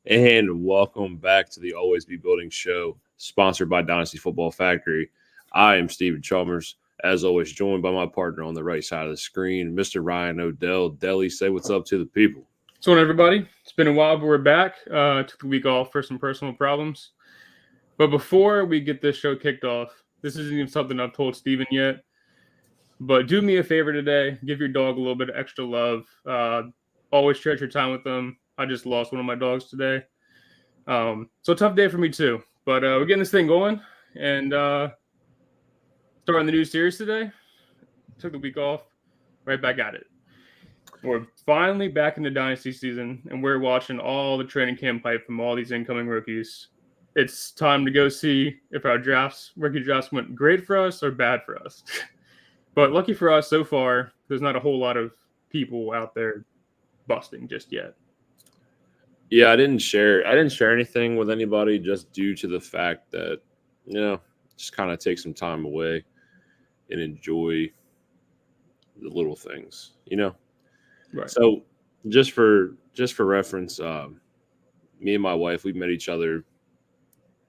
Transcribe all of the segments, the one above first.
And welcome back to the Always Be Building show, sponsored by Dynasty Football Factory. I am Stephen Chalmers, as always, joined by my partner on the right side of the screen, Mr. Ryan Odell. Deli, say what's up to the people. What's going on, everybody? It's been a while, but we're back. Took the week off for some personal problems. But before we get this show kicked off, this isn't even something I've told Steven yet. But do me a favor today. Give your dog a little bit of extra love. Always treasure your time with them. I just lost one of my dogs today. So tough day for me too. But we're getting this thing going and starting the new series today. Took the week off. Right back at it. We're finally back in the Dynasty season, and we're watching all the training camp hype from all these incoming rookies. It's time to go see if our rookie drafts went great for us or bad for us. But lucky for us, so far, there's not a whole lot of people out there busting just yet. Yeah, I didn't share anything with anybody just due to the fact that, just kind of take some time away and enjoy the little things, Right. So just for reference, me and my wife, we've met each other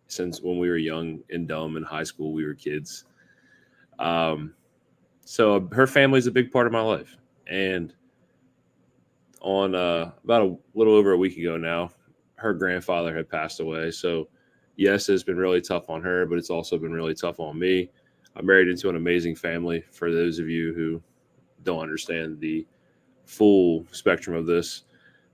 since when we were young and dumb in high school. We were kids. So her family's a big part of my life. And on about a little over a week ago now, her grandfather had passed away. So yes, it's been really tough on her, but it's also been really tough on me. I'm married into an amazing family. For those of you who don't understand the full spectrum of this.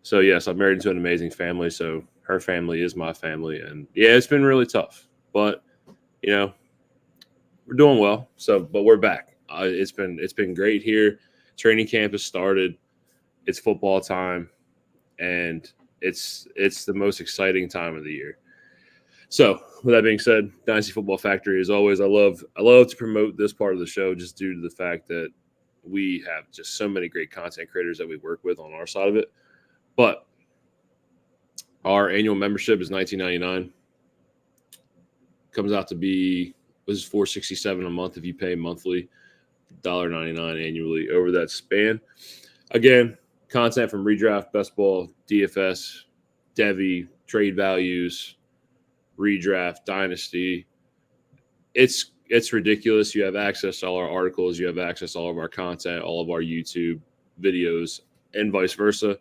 So yes, I'm married into an amazing family. So her family is my family, and yeah, it's been really tough, but we're doing well. So, but we're back. It's been great here. Training camp has started. It's football time, and it's the most exciting time of the year. So, with that being said, Dynasty Football Factory, as always, I love to promote this part of the show just due to the fact that we have just so many great content creators that we work with on our side of it. But our annual membership is $19.99. Comes out to be $467 a month if you pay monthly, $1.99 annually over that span. Again, content from redraft, best ball, DFS, Devy, trade values, redraft, dynasty. It's ridiculous. You have access to all our articles. You have access to all of our content, all of our YouTube videos, and vice versa.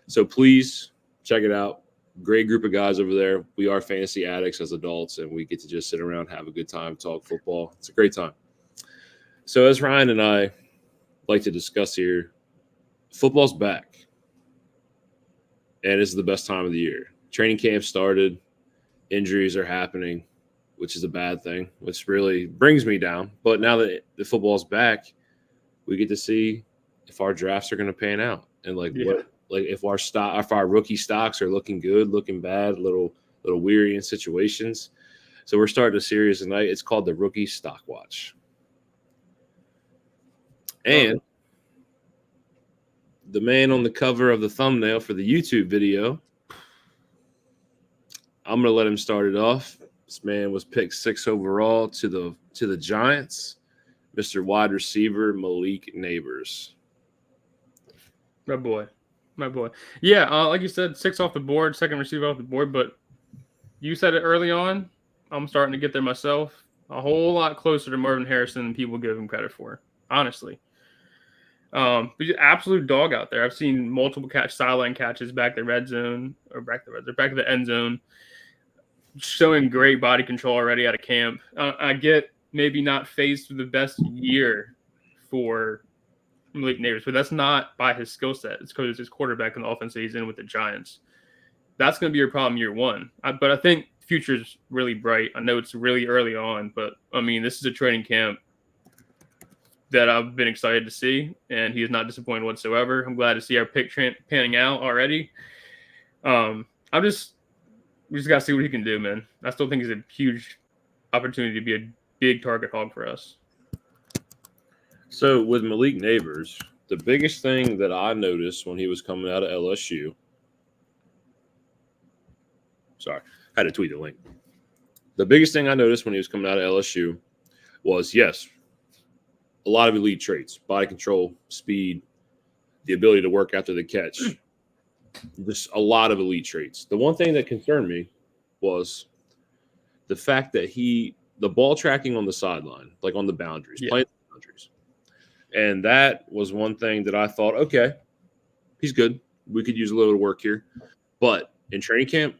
So please check it out. Great group of guys over there. We are fantasy addicts as adults, and we get to just sit around, have a good time, talk football. It's a great time. So as Ryan and I like to discuss here, football's back, and this is the best time of the year. Training camp started. Injuries are happening, which is a bad thing, which really brings me down. But now that the football's back, we get to see if our drafts are going to pan out, and if our rookie stocks are looking good, looking bad, little weary in situations. So we're starting a series tonight. It's called the Rookie Stock Watch, and the man on the cover of the thumbnail for the YouTube video, I'm going to let him start it off. This man was picked 6 overall to the Giants, Mr. Wide Receiver Malik Neighbors. My boy. Yeah, like you said, 6 off the board, second receiver off the board, but you said it early on. I'm starting to get there myself. A whole lot closer to Marvin Harrison than people give him credit for, honestly. But he's an absolute dog out there. I've seen multiple sideline catches back to the red zone, or back to the end zone, showing great body control already out of camp. I get maybe not faced with the best year for Malik Neighbors, but that's not by his skill set. It's because it's his quarterback and the offense that he's in with the Giants. That's going to be your problem year one. But I think the future is really bright. I know it's really early on, but I mean, this is a training camp that I've been excited to see, and he is not disappointed whatsoever. I'm glad to see our pick panning out already. We just got to see what he can do, man. I still think he's a huge opportunity to be a big target hog for us. So with Malik Neighbors, the biggest thing that I noticed when he was coming out of LSU, sorry, I had to tweet the link. The biggest thing I noticed when he was coming out of LSU was, yes, a lot of elite traits: body control, speed, the ability to work after the catch. Just a lot of elite traits. The one thing that concerned me was the fact that the ball tracking on the sideline, like on the boundaries, Yeah. playing the boundaries. And that was one thing that I thought, okay, he's good. We could use a little work here. But in training camp,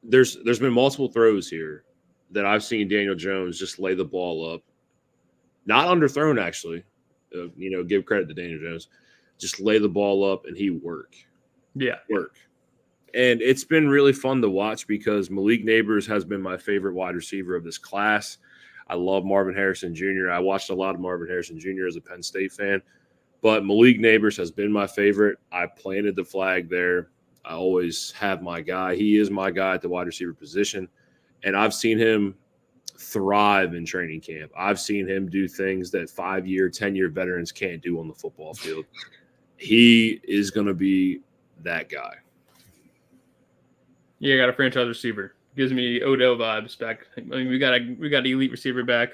there's been multiple throws here that I've seen Daniel Jones just lay the ball up. Not underthrown, actually. Give credit to Daniel Jones. Just lay the ball up and he work. Yeah. And it's been really fun to watch because Malik Neighbors has been my favorite wide receiver of this class. I love Marvin Harrison Jr. I watched a lot of Marvin Harrison Jr. as a Penn State fan, but Malik Neighbors has been my favorite. I planted the flag there. I always have my guy. He is my guy at the wide receiver position, and I've seen him thrive in training camp. I've seen him do things that 5-year, 10-year veterans can't do on the football field. He is going to be that guy. Yeah, got a franchise receiver. Gives me Odell vibes back. I mean, we got an elite receiver back.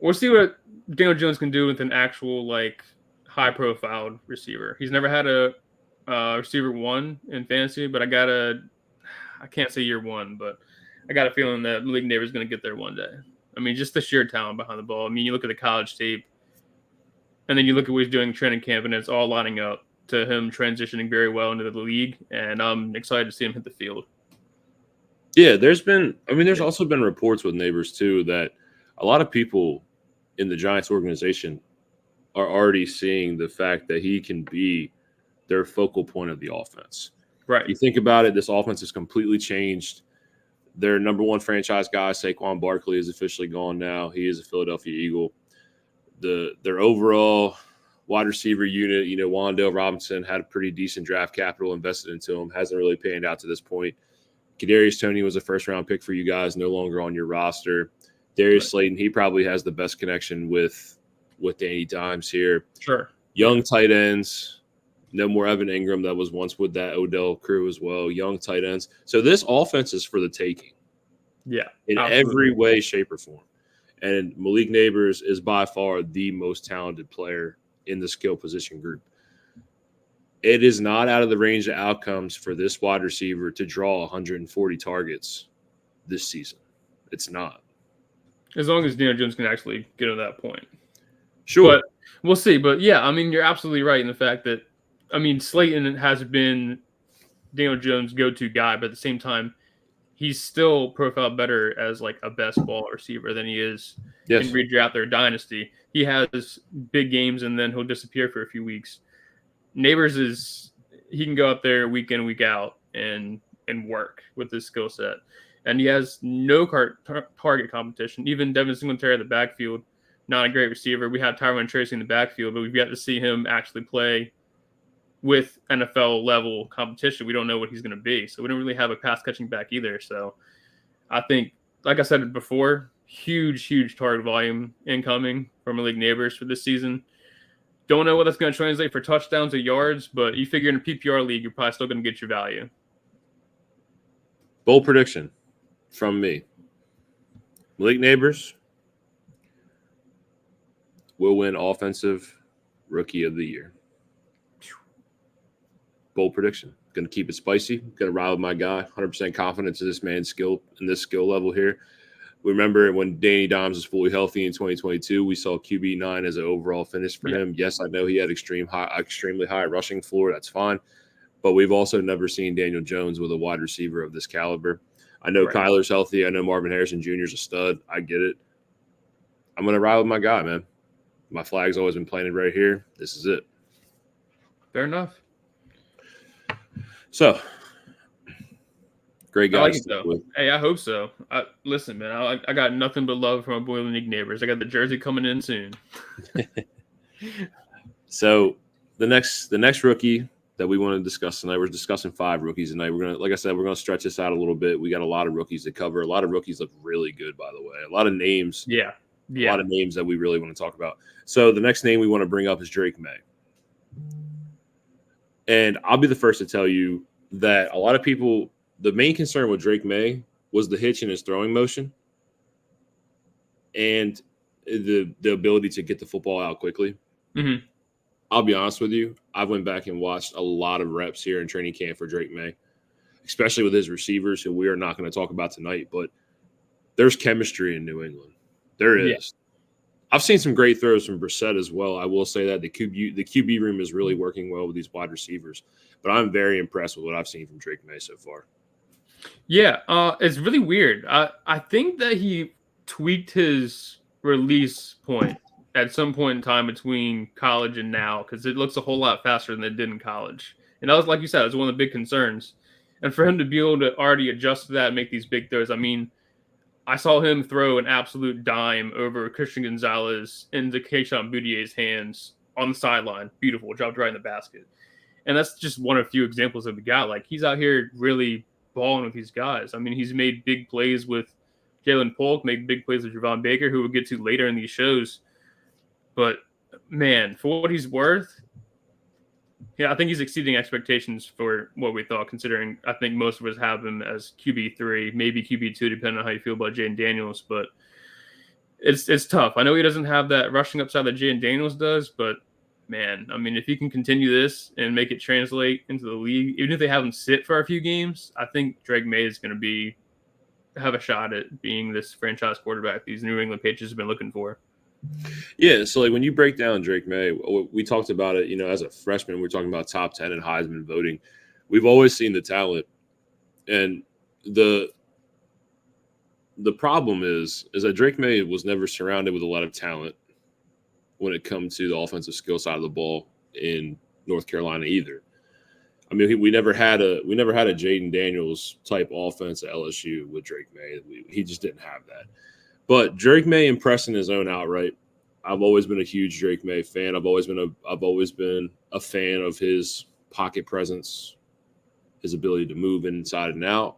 We'll see what Daniel Jones can do with an actual high-profile receiver. He's never had a receiver one in fantasy, but I can't say year one, but I got a feeling that Malik Neighbors is going to get there one day. I mean, just the sheer talent behind the ball. I mean, you look at the college tape, and then you look at what he's doing in training camp, and it's all lining up to him transitioning very well into the league, and I'm excited to see him hit the field. Yeah, there's also been reports with Neighbors too that a lot of people in the Giants organization are already seeing the fact that he can be their focal point of the offense. Right. You think about it, this offense has completely changed. Their number one franchise guy, Saquon Barkley, is officially gone now. He is a Philadelphia Eagle. Their overall wide receiver unit, Wan'Dale Robinson had a pretty decent draft capital invested into him. Hasn't really panned out to this point. Kadarius Toney was a first-round pick for you guys, no longer on your roster. Darius Slayton, he probably has the best connection with Danny Dimes here. Sure. Young tight ends. No more Evan Ingram that was once with that Odell crew as well. Young tight ends. So this offense is for the taking. Yeah. In every way, shape, or form. And Malik Neighbors is by far the most talented player in the skill position group. It is not out of the range of outcomes for this wide receiver to draw 140 targets this season. It's not. As long as Daniel Jones can actually get to that point. Sure. But we'll see. But yeah, I mean, you're absolutely right in the fact that, Slayton has been Daniel Jones' go-to guy, but at the same time, he's still profiled better as a best ball receiver than he is in redraft or Dynasty. He has big games and then he'll disappear for a few weeks. Neighbors he can go up there week in, week out and work with his skill set. And he has no target competition. Even Devin Singletary in the backfield, not a great receiver. We have Tyrone Tracy in the backfield, but we've got to see him actually play with NFL level competition. We don't know what he's going to be. So we don't really have a pass catching back either. So I think, like I said before, huge target volume incoming from Malik Neighbors for this season. Don't know what that's going to translate for touchdowns or yards, but you figure in a PPR league, you're probably still going to get your value. Bold prediction from me. Malik Neighbors will win Offensive Rookie of the Year. Bold prediction. Going to keep it spicy. Going to ride with my guy. 100% confidence in this man's skill and this skill level here. We remember when Danny Dimes was fully healthy in 2022, we saw QB9 as an overall finish for him. Yes, I know he had extremely high rushing floor. That's fine. But we've also never seen Daniel Jones with a wide receiver of this caliber. I know Kyler's healthy. I know Marvin Harrison Jr. is a stud. I get it. I'm going to ride with my guy, man. My flag's always been planted right here. This is it. Fair enough. So, great guy. I like it, though. Hey, I hope so. Listen, man, I got nothing but love from my boy Malik Neighbors. I got the jersey coming in soon. So, the next rookie that we want to discuss tonight, we're discussing 5 rookies tonight. We're gonna, like I said, we're gonna stretch this out a little bit. We got a lot of rookies to cover. A lot of rookies look really good, by the way. A lot of names. Yeah. A lot of names that we really want to talk about. So the next name we want to bring up is Drake May. And I'll be the first to tell you that a lot of people, the main concern with Drake May was the hitch in his throwing motion and the ability to get the football out quickly. Mm-hmm. I'll be honest with you. I went back and watched a lot of reps here in training camp for Drake May, especially with his receivers, who we are not going to talk about tonight. But there's chemistry in New England. There Yeah. is. I've seen some great throws from Brissett as well. I will say that the QB room is really working well with these wide receivers. But I'm very impressed with what I've seen from Drake May so far. Yeah, it's really weird. I think that he tweaked his release point at some point in time between college and now, because it looks a whole lot faster than it did in college. And that was, like you said, it was one of the big concerns. And for him to be able to already adjust to that and make these big throws, I mean, I saw him throw an absolute dime over Christian Gonzalez into Keyshawn Boutier's hands on the sideline. Beautiful, dropped right in the basket. And that's just one of a few examples that we got. Like, he's out here really balling with these guys. I mean, he's made big plays with Jalen Polk, made big plays with Javon Baker, who we'll get to later in these shows. But, man, for what he's worth, yeah, I think he's exceeding expectations for what we thought, considering I think most of us have him as QB3, maybe QB2, depending on how you feel about Jaden Daniels. But it's tough. I know he doesn't have that rushing upside that Jaden Daniels does, but man, I mean, if he can continue this and make it translate into the league, even if they have him sit for a few games, I think Drake May is going to have a shot at being this franchise quarterback these New England Patriots have been looking for. Yeah, so like when you break down Drake May, we talked about it, as a freshman, we're talking about top 10 in Heisman voting. We've always seen the talent. And the problem is that Drake May was never surrounded with a lot of talent when it comes to the offensive skill side of the ball in North Carolina either. I mean, we never had a Jaden Daniels type offense at LSU with Drake May. He just didn't have that. But Drake May impressing his own outright. I've always been a huge Drake May fan. I've always been a fan of his pocket presence, his ability to move inside and out,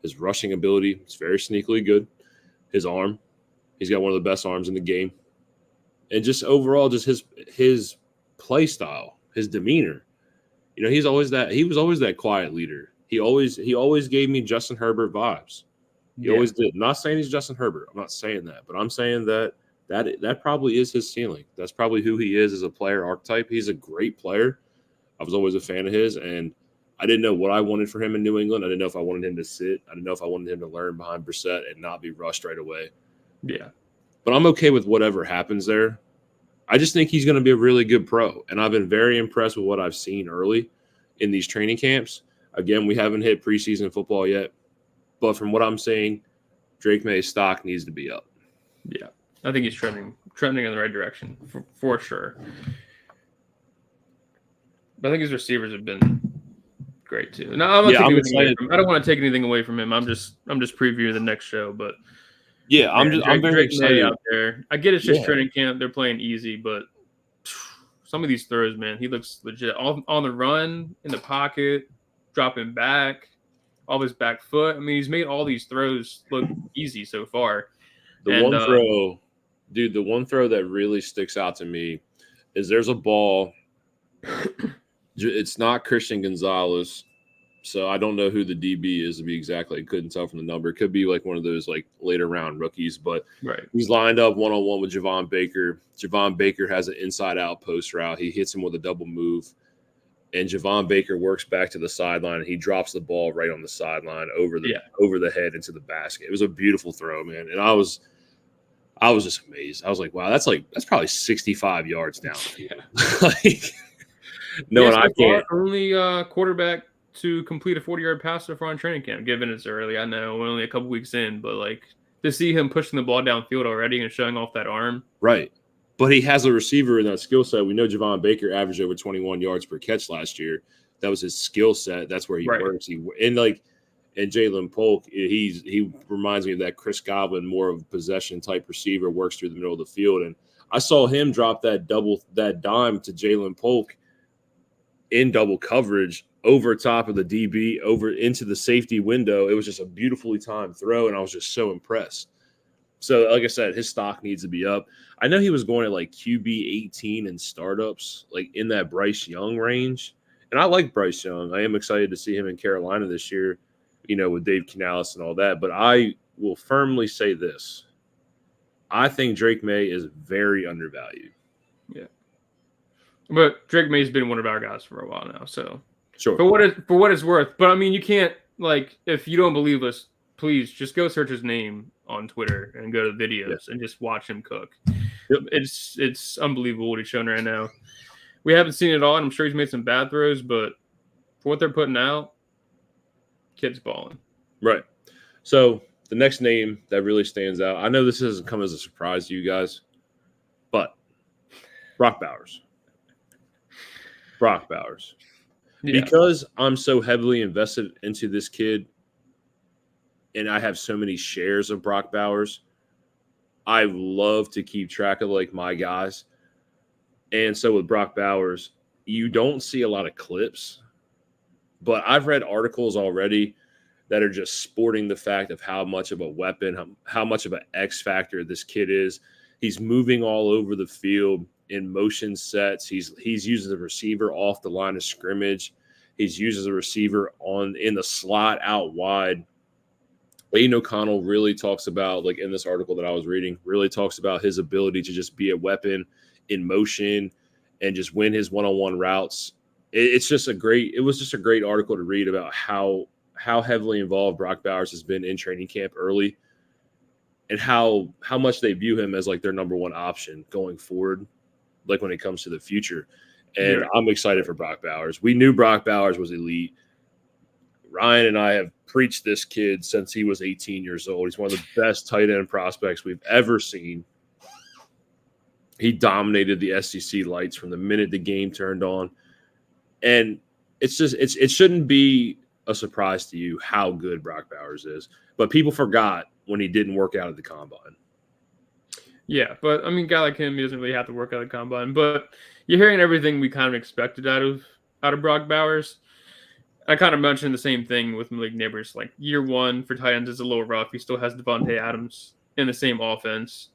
his rushing ability. It's very sneakily good. His arm, he's got one of the best arms in the game, and just overall, just his play style, his demeanor. He was always that quiet leader. He always gave me Justin Herbert vibes. He always did. I'm not saying he's Justin Herbert. I'm not saying that. But I'm saying that probably is his ceiling. That's probably who he is as a player archetype. He's a great player. I was always a fan of his, and I didn't know what I wanted for him in New England. I didn't know if I wanted him to sit. I didn't know if I wanted him to learn behind Brissett and not be rushed right away. Yeah. But I'm okay with whatever happens there. I just think he's going to be a really good pro, and I've been very impressed with what I've seen early in these training camps. Again, we haven't hit preseason football yet. But from what I'm saying, Drake May's stock needs to be up. Yeah, I think he's trending in the right direction for sure. But I think his receivers have been great too. No, I don't want to take anything away from him. I'm just previewing the next show. But yeah, I'm very excited out there. I get it's just training camp; they're playing easy, but some of these throws, man, he looks legit on the run, in the pocket, dropping back. All his back foot. I mean, he's made all these throws look easy so far. The one throw that really sticks out to me is there's a ball. It's not Christian Gonzalez, so I don't know who the DB is to be exactly. I couldn't tell from the number. It could be like one of those like later round rookies, but he's lined up one-on-one with Javon Baker. Javon Baker has an inside-out post route. He hits him with a double move. And Javon Baker works back to the sideline, and he drops the ball right on the sideline over the head into the basket. It was a beautiful throw, man. And I was just amazed. I was like, wow, that's probably 65 yards down. I can't. Only quarterback to complete a 40-yard pass so far in training camp, given it's early. I know we're only a couple weeks in, but like to see him pushing the ball downfield already and showing off that arm. Right. But he has a receiver in that skill set. We know Javon Baker averaged over 21 yards per catch last year. That was his skill set. That's where he works. And Jalen Polk, he reminds me of that Chris Godwin, more of a possession type receiver, works through the middle of the field. And I saw him drop that dime to Jalen Polk in double coverage over top of the DB, over into the safety window. It was just a beautifully timed throw, and I was just so impressed. So, like I said, his stock needs to be up. I know he was going at like QB 18 in startups, like in that Bryce Young range. And I like Bryce Young. I am excited to see him in Carolina this year, with Dave Canales and all that. But I will firmly say this. I think Drake May is very undervalued. Yeah. But Drake May's been one of our guys for a while now, so Sure. for what it's worth. But I mean, you can't like if you don't believe us, please just go search his name on Twitter and go to videos and just watch him cook. Yep. It's unbelievable what he's showing right now. We haven't seen it all, and I'm sure he's made some bad throws, but for what they're putting out, kid's balling. Right. So the next name that really stands out, I know this doesn't come as a surprise to you guys, but Brock Bowers. Brock Bowers. Yeah. Because I'm so heavily invested into this kid and I have so many shares of Brock Bowers, I love to keep track of like my guys. And so with Brock Bowers, you don't see a lot of clips, but I've read articles already that are just sporting the fact of how much of a weapon, how much of an X factor this kid is. He's moving all over the field in motion sets. He's using the receiver off the line of scrimmage. He's using the receiver in the slot out wide. Aiden O'Connell really talks about, like in this article that I was reading, really talks about his ability to just be a weapon in motion and just win his one-on-one routes. It was just a great article to read about how heavily involved Brock Bowers has been in training camp early and how much they view him as like their number one option going forward, like when it comes to the future. And Yeah. I'm excited for Brock Bowers. We knew Brock Bowers was elite. Ryan and I have preached this kid since he was 18 years old. He's one of the best tight end prospects we've ever seen. He dominated the SEC lights from the minute the game turned on. And it shouldn't be a surprise to you how good Brock Bowers is. But people forgot when he didn't work out at the combine. Yeah, but I mean, a guy like him, he doesn't really have to work out the combine. But you're hearing everything we kind of expected out of Brock Bowers. I kind of mentioned the same thing with Malik Neighbors. Like year one for tight ends is a little rough. He still has Devontae Adams in the same offense.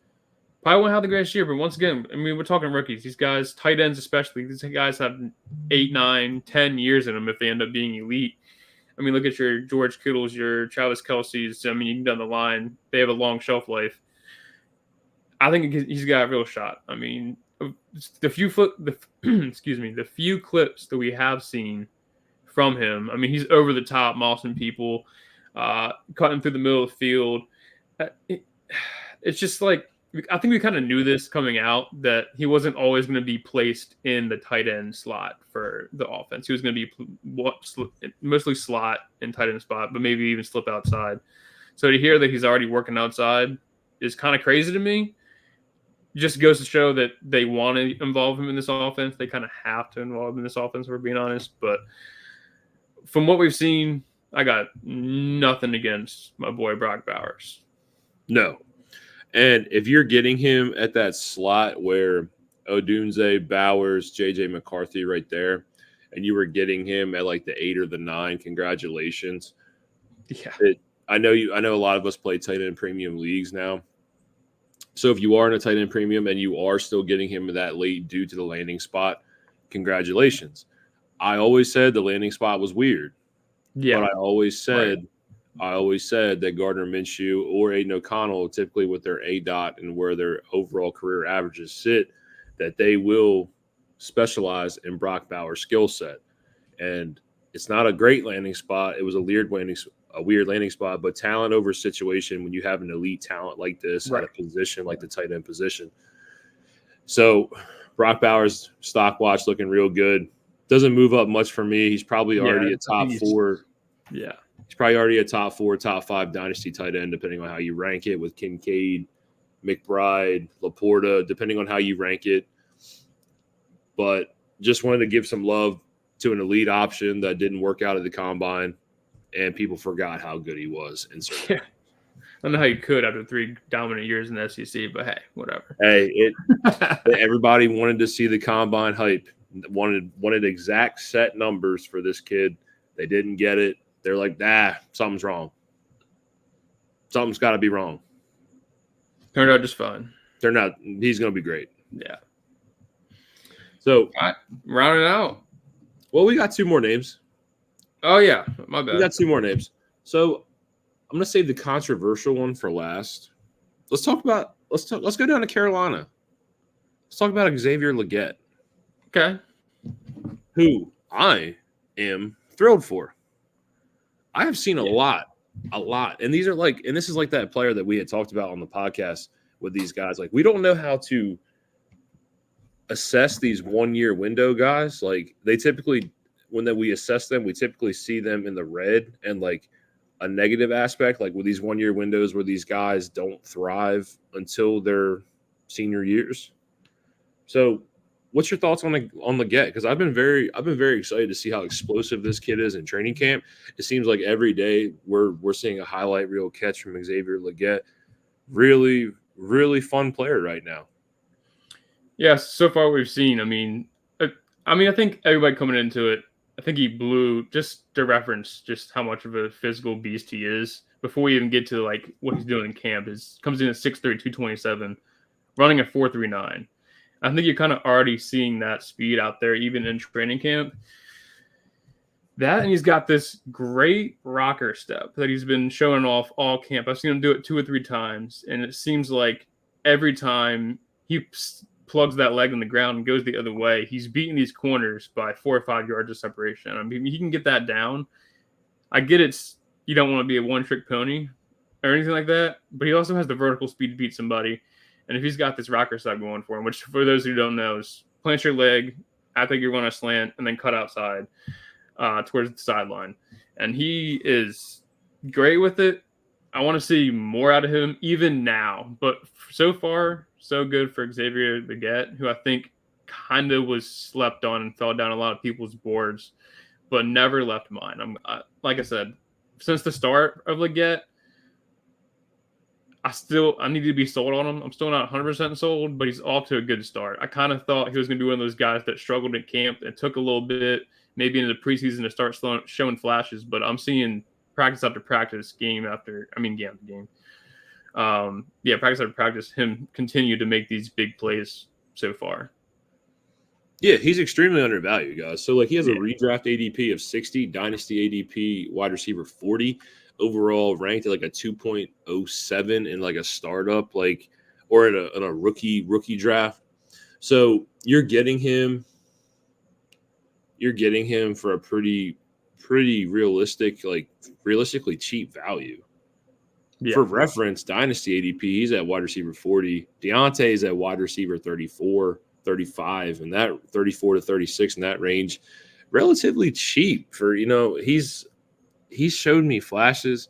Probably won't have the greatest year, but once again, I mean, we're talking rookies. These guys, tight ends especially, these guys have 8, 9, 10 years in them if they end up being elite. I mean, look at your George Kittles, your Travis Kelce's. I mean, you can down the line. They have a long shelf life. I think he's got a real shot. I mean, the few clips that we have seen from him. I mean, he's over the top, mossing people, cutting through the middle of the field. It's just like, I think we kind of knew this coming out that he wasn't always going to be placed in the tight end slot for the offense. He was going to be mostly slot and tight end spot, but maybe even slip outside. So to hear that he's already working outside is kind of crazy to me. Just goes to show that they want to involve him in this offense. They kind of have to involve him in this offense, if we're being honest. But from what we've seen, I got nothing against my boy Brock Bowers. No. And if you're getting him at that slot where Odunze, Bowers, J.J. McCarthy right there, and you were getting him at like the 8 or the 9, congratulations. Yeah. I know a lot of us play tight end premium leagues now. So if you are in a tight end premium and you are still getting him that late due to the landing spot, congratulations. I always said the landing spot was weird. Yeah. But I always said that Gardner Minshew or Aiden O'Connell, typically with their ADOT and where their overall career averages sit, that they will specialize in Brock Bowers' skill set. And it's not a great landing spot. It was a weird landing spot, but talent over situation when you have an elite talent like this at a position like the tight end position. So Brock Bowers stock watch looking real good. Doesn't move up much for me. He's probably already a top 4. Yeah. He's probably already a top 4, top 5 dynasty tight end, depending on how you rank it with Kincaid, McBride, Laporta, depending on how you rank it. But just wanted to give some love to an elite option that didn't work out at the combine, and people forgot how good he was. Yeah. I don't know how you could after 3 dominant years in the SEC, but hey, whatever. Hey, everybody wanted to see the combine hype. Wanted exact set numbers for this kid. They didn't get it. They're like, something's wrong. Something's got to be wrong. Turned out just fine. He's going to be great. Yeah. So, all right, round it out. Well, we got 2 more names. Oh, yeah. My bad. We got 2 more names. So, I'm going to save the controversial one for last. Let's go down to Carolina. Let's talk about Xavier Legette. Okay. who I am thrilled for. I have seen a lot. And these are like, and this is like that player that we had talked about on the podcast with these guys. Like, we don't know how to assess these 1 year window guys. Like, they typically, when we assess them, we typically see them in the red and like a negative aspect, like with these 1 year windows where these guys don't thrive until their senior years. So, what's your thoughts on the get? Because I've been very excited to see how explosive this kid is in training camp. It seems like every day we're seeing a highlight reel catch from Xavier Legette. Really, really fun player right now. Yeah, so far we've seen. I mean, I think everybody coming into it, I think he blew, just to reference just how much of a physical beast he is. Before we even get to like what he's doing in camp, comes in at 6'3", 227, running a 4.39. I think you're kind of already seeing that speed out there, even in training camp. That, and he's got this great rocker step that he's been showing off all camp. I've seen him do it 2 or 3 times, and it seems like every time he plugs that leg in the ground and goes the other way, he's beating these corners by 4 or 5 yards of separation. I mean, he can get that down. I get you don't want to be a one-trick pony or anything like that, but he also has the vertical speed to beat somebody. And if he's got this rocker step going for him, which for those who don't know is plant your leg, I think you're going to slant, and then cut outside towards the sideline. And he is great with it. I want to see more out of him even now. But so far, so good for Xavier Legette, who I think kind of was slept on and fell down a lot of people's boards, but never left mine. Like I said, since the start of Legette, I need to be sold on him. I'm still not 100% sold, but he's off to a good start. I kind of thought he was going to be one of those guys that struggled in camp. It took a little bit, maybe into the preseason, to start showing flashes, but I'm seeing practice after practice, game after game. Practice after practice, him continue to make these big plays so far. Yeah, he's extremely undervalued, guys. So, like, he has a redraft ADP of 60, Dynasty ADP wide receiver 40, overall ranked at like a 2.07 in like a startup, like, or in a rookie draft. So you're getting him for a pretty realistically cheap value. Yeah. For reference, Dynasty ADP, he's at wide receiver 40. Deontay's at wide receiver 34, 35, and that 34 to 36 in that range, relatively cheap for, he's showed me flashes.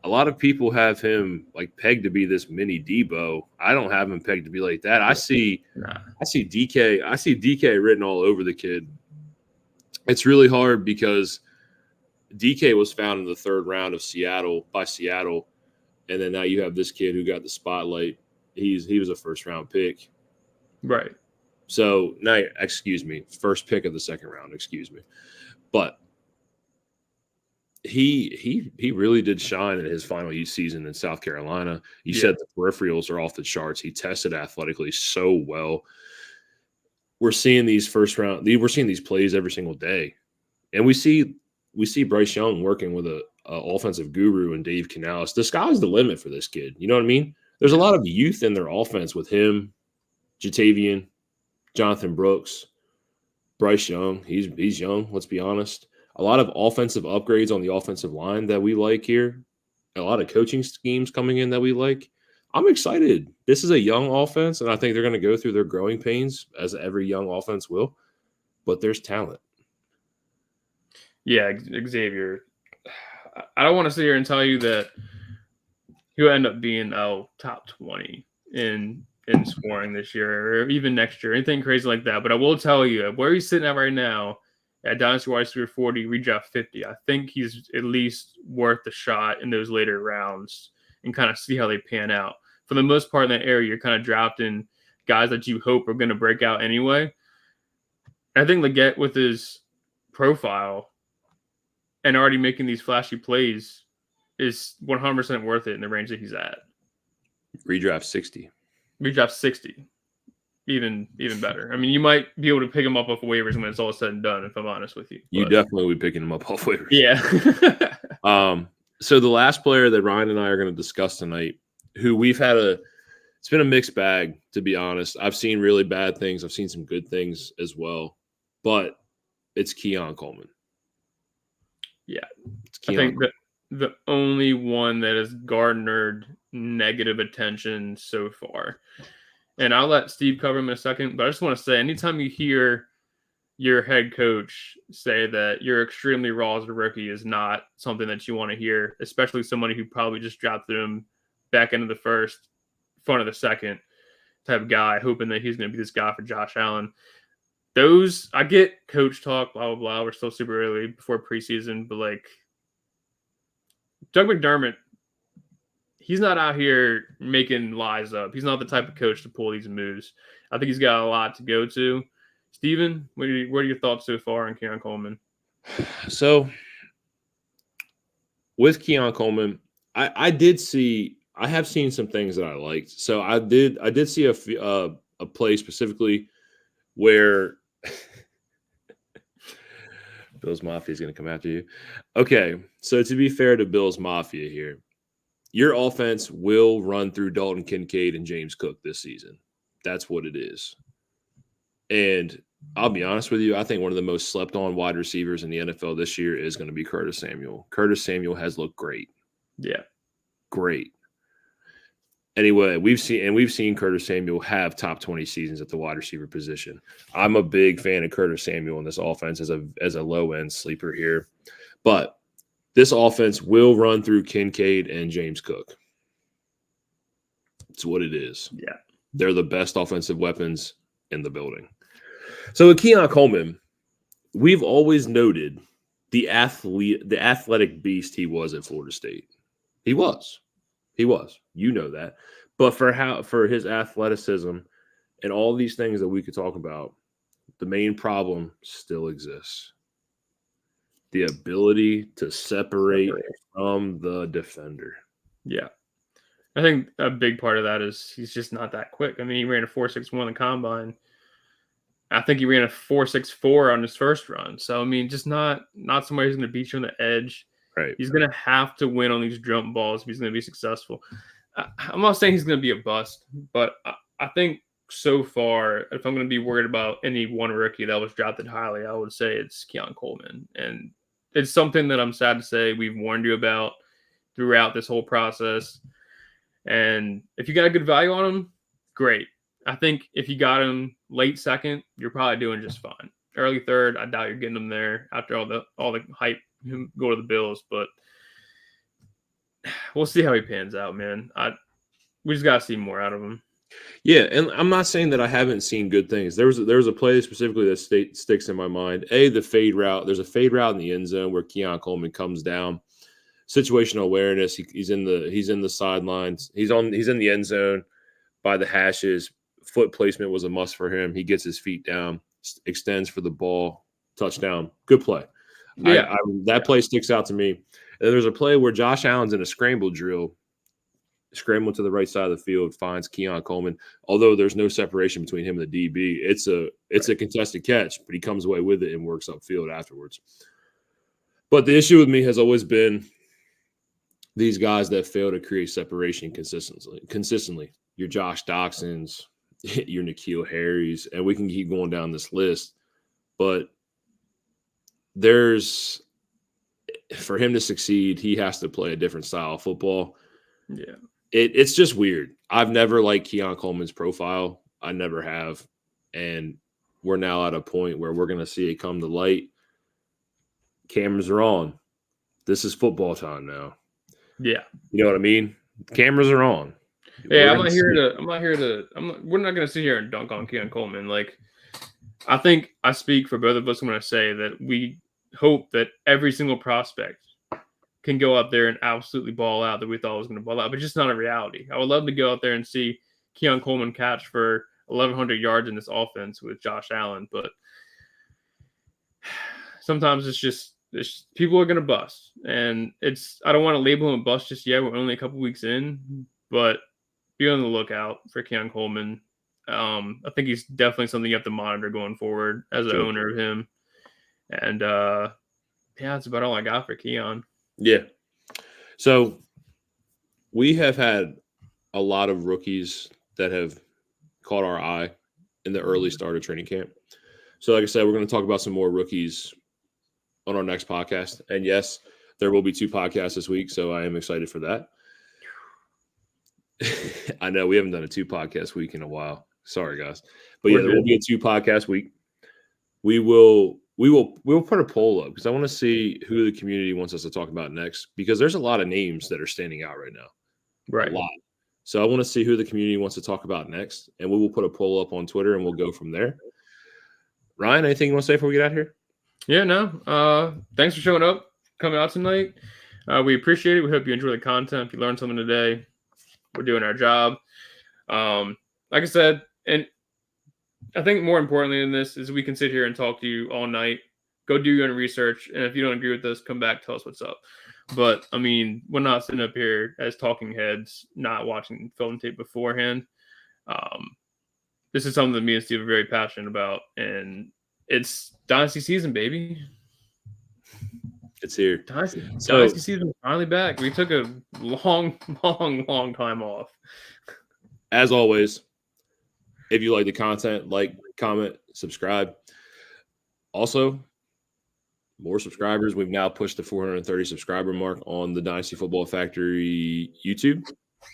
A lot of people have him like pegged to be this mini Debo. I don't have him pegged to be like that. I see DK written all over the kid. It's really hard because DK was found in the 3rd round of Seattle, and then now you have this kid who got the spotlight. He was a 1st round pick. Right. So now, first pick of the 2nd round, but he really did shine in his final season in South Carolina. You said the peripherals are off the charts. He tested athletically so well. We're seeing these plays every single day, and we see Bryce Young working with a offensive guru and Dave Canales. The sky's the limit for this kid. You know what I mean? There's a lot of youth in their offense with him, Jatavian, Jonathan Brooks, Bryce Young. He's young, let's be honest. A lot of offensive upgrades on the offensive line that we like here. A lot of coaching schemes coming in that we like. I'm excited. This is a young offense, and I think they're going to go through their growing pains, as every young offense will. But there's talent. Yeah, Xavier. I don't want to sit here and tell you that he'll end up being top 20 in scoring this year or even next year, anything crazy like that. But I will tell you, where he's sitting at right now, at Dynasty wide receiver 40, redraft 50, I think he's at least worth the shot in those later rounds and kind of see how they pan out. For the most part in that area, you're kind of drafting guys that you hope are going to break out anyway. I think Legette, with his profile and already making these flashy plays, is 100% worth it in the range that he's at. Redraft 60. Redraft 60. Even better. I mean, you might be able to pick him up off waivers when it's all said and done, if I'm honest with you. You definitely will be picking him up off waivers. Yeah. So the last player that Ryan and I are going to discuss tonight, who we've had it's been a mixed bag, to be honest. I've seen really bad things. I've seen some good things as well. But it's Keon Coleman. Yeah. It's I Keon think that the only one that has garnered negative attention so far. And I'll let Steve cover him in a second, but I just want to say anytime you hear your head coach say that you're extremely raw as a rookie is not something that you want to hear, especially somebody who probably just drafted him back into the first, front of the second type of guy, hoping that he's going to be this guy for Josh Allen. Those, I get coach talk, blah, blah, blah. We're still super early before preseason, but like Doug McDermott, he's not out here making lies up. He's not the type of coach to pull these moves. I think he's got a lot to go to. Steven, what are your thoughts so far on Keon Coleman? So with Keon Coleman, I have seen some things that I liked. So I did see a play specifically where Bills Mafia is going to come after you. Okay, so to be fair to Bills Mafia here, your offense will run through Dalton Kincaid and James Cook this season. That's what it is. And I'll be honest with you, I think one of the most slept-on wide receivers in the NFL this year is going to be Curtis Samuel. Curtis Samuel has looked great. Yeah. Great. Anyway, we've seen Curtis Samuel have top 20 seasons at the wide receiver position. I'm a big fan of Curtis Samuel in this offense as a low-end sleeper here. But this offense will run through Kincaid and James Cook. It's what it is. Yeah. They're the best offensive weapons in the building. So with Keon Coleman, we've always noted the athletic beast he was at Florida State. He was. You know that. But for his athleticism and all these things that we could talk about, the main problem still exists. The ability to separate from the defender. Yeah. I think a big part of that is he's just not that quick. I mean, he ran a 4.61 in the combine. I think he ran a 4.64 on his first run. So, I mean, just not somebody who's going to beat you on the edge. Right. He's going to have to win on these jump balls if he's going to be successful. I'm not saying he's going to be a bust, but I think so far, if I'm going to be worried about any one rookie that was drafted highly, I would say it's Keon Coleman. And it's something that I'm sad to say we've warned you about throughout this whole process. And if you got a good value on him, great. I think if you got him late second, you're probably doing just fine. Early third, I doubt you're getting him there after all the hype go to the Bills, but we'll see how he pans out, man. We just gotta see more out of him. Yeah, and I'm not saying that I haven't seen good things. There was a play specifically that sticks in my mind. The fade route. There's a fade route in the end zone where Keon Coleman comes down. Situational awareness. He's in the sidelines. He's in the end zone by the hashes. Foot placement was a must for him. He gets his feet down, extends for the ball, touchdown. Good play. Yeah, that play sticks out to me. And there's a play where Josh Allen's in a scramble drill, scrambling to the right side of the field, finds Keon Coleman. Although there's no separation between him and the DB, it's a contested catch, but he comes away with it and works upfield afterwards. But the issue with me has always been these guys that fail to create separation consistently. Your Josh Doxsons, your N'Keal Harrys, and we can keep going down this list. But for him to succeed, he has to play a different style of football. Yeah. It's just weird. I've never liked Keon Coleman's profile. I never have. And we're now at a point where we're going to see it come to light. Cameras are on. This is football time now. Yeah. You know what I mean? Cameras are on. Yeah, we're not going to sit here and dunk on Keon Coleman. Like, I think I speak for both of us when I say that we hope that every single prospect can go out there and absolutely ball out that we thought was going to ball out, but just not a reality. I would love to go out there and see Keon Coleman catch for 1,100 yards in this offense with Josh Allen, but sometimes it's just people are going to bust, and I don't want to label him a bust just yet. We're only a couple weeks in, but be on the lookout for Keon Coleman. I think he's definitely something you have to monitor going forward as an owner of him. And that's about all I got for Keon. Yeah. So we have had a lot of rookies that have caught our eye in the early start of training camp. So, like I said, we're going to talk about some more rookies on our next podcast. And yes, there will be 2 podcasts this week, so I am excited for that. I know we haven't done a 2 podcast week in a while. Sorry, guys, but yeah, there will be a 2 podcast week. We will put a poll up because I want to see who the community wants us to talk about next, because there's a lot of names that are standing out right now. Right. A lot. So I want to see who the community wants to talk about next, and we will put a poll up on Twitter and we'll go from there. Ryan, anything you want to say before we get out of here? Yeah, no. Thanks for showing up, coming out tonight. We appreciate it. We hope you enjoy the content. If you learned something today, we're doing our job. Like I said, and I think more importantly than this is we can sit here and talk to you all night. Go do your own research, and if you don't agree with us, come back, tell us what's up. But I mean, we're not sitting up here as talking heads, not watching film tape beforehand. This is something that me and Steve are very passionate about, and it's Dynasty season, baby. It's here. Dynasty season is finally back. We took a long time off. As always, if you like the content, like, comment, subscribe. Also, more subscribers. We've now pushed the 430 subscriber mark on the Dynasty Football Factory YouTube.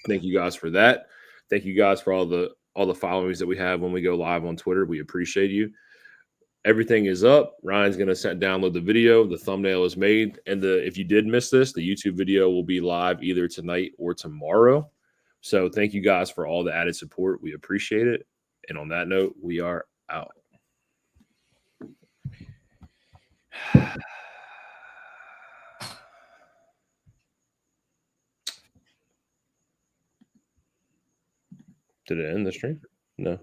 Thank you guys for that. Thank you guys for all the followings that we have when we go live on Twitter. We appreciate you. Everything is up. Ryan's going to download the video. The thumbnail is made. And if you did miss this, the YouTube video will be live either tonight or tomorrow. So thank you guys for all the added support. We appreciate it. And on that note, we are out. Did it end the stream? No.